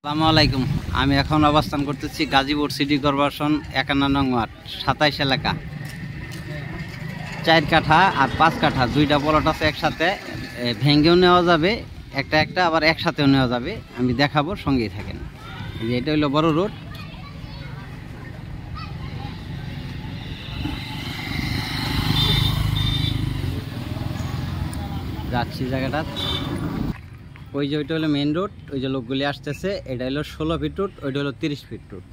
আসসালামু আলাইকুম। আমি এখন অবস্থান করতেছি গাজীপুর সিটি কর্পোরেশন 51 নং ওয়ার্ড 27 এলাকা। 4 কাঠা আর 5 কাঠা দুইটা প্লট আছে একসাথে, ভেঙ্গেও নেওয়া যাবে, একটা একটা আবার একসাথেও নেওয়া যাবে। আমি দেখাবো, সঙ্গেই থাকেন। এটা হলো বড় রোড। যাচ্ছি জায়গাটা, ওই যে ওইটা হলো মেন রোড। ওই যে লোকগুলি আসতেছে, এটা হলো 16 ফিট রোড, ওইটা হলো 30 ফিট রোড।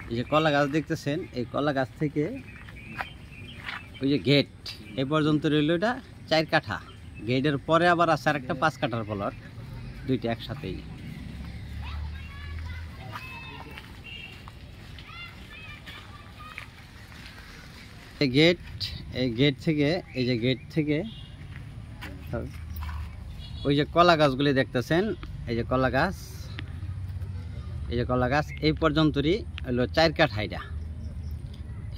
এই যে কলা গাছ দেখতেছেন, এই কলা গাছ থেকে ওই যে গেট এ পর্যন্ত রইল এটা 4 কাঠা। গেটের পরে আবার আছে আর একটা 5 কাঠার প্লট, দুইটা একসাথেই। এই গেট থেকে এই যে গেট থেকে ওই যে কলা গাছগুলি দেখতেছেন, এই যে কলা গাছ, এই যে কলা গাছ এই পর্যন্তই হলো 4 কাঠা। এটা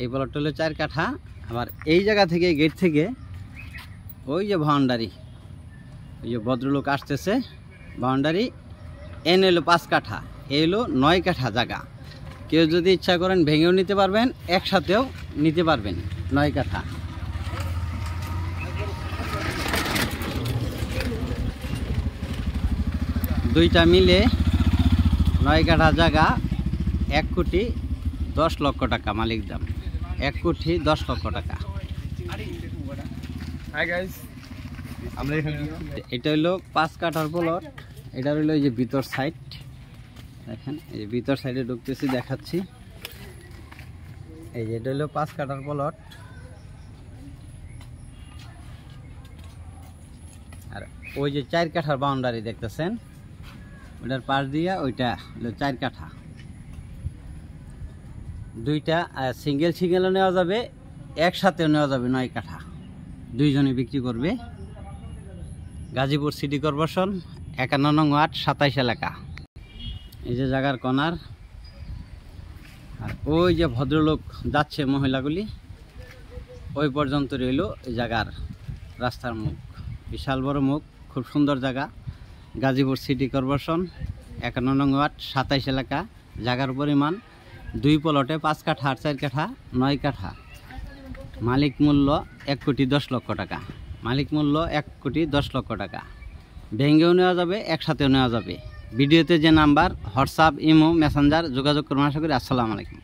এই প্লটটা হলো 4 কাঠা। আবার এই জায়গা থেকে গেট থেকে ওই যে বাউন্ডারি, ওই যে ভদ্রলোক আসতেছে, বাউন্ডারি এন হলো 5 কাঠা, এই হলো 9 কাঠা জায়গা। কেউ যদি ইচ্ছা করেন ভেঙেও নিতে পারবেন, একসাথেও নিতে পারবেন। 9 কাঠা দুইটা মিলে 9 কাঠা জায়গা, 1,10,00,000 টাকা মালিক দাম। 1,10,00,000 টাকা। এটা হলো 5 কাঠার প্লট। এটা হলো এই যে ভিতর সাইড, দেখেন এই যে ভিতর সাইডে ঢুকতেছি, দেখাচ্ছি। এই যে এটা হলো 5 কাঠার প্লট। আর ওই যে 4 কাঠার বাউন্ডারি দেখতেছেন, ওটার পাশ দিয়া ওইটা হলো 4 কাঠা। দুইটা সিঙ্গেল সিঙ্গেলও নেওয়া যাবে, একসাথেও নেওয়া যাবে। 9 কাঠা দুইজনে বিক্রি করবে। গাজীপুর সিটি কর্পোরেশন 51 নং ওয়ার্ড 27 এলাকা। এই যে জায়গার কর্নার। আর ওই যে ভদ্রলোক যাচ্ছে, মহিলাগুলি ওই পর্যন্ত রইল এই জায়গার রাস্তার মুখ। বিশাল বড় মুখ, খুব সুন্দর জায়গা। গাজীপুর সিটি কর্পোরেশন 51 নং ওয়ার্ড 27 এলাকা। জায়গার পরিমাণ 2 প্লটে 5 কাঠা আর 4 কাঠা 9 কাঠা। মালিক মূল্য 1,10,00,000 টাকা। মালিক মূল্য 1,10,00,000 টাকা। ভেঙ্গেও নেওয়া যাবে, একসাথেও নেওয়া যাবে। ভিডিওতে যে নাম্বার, হোয়াটসঅ্যাপ, ইমো, মেসেঞ্জার যোগাযোগ করুন। আশা করি। আসসালামু আলাইকুম।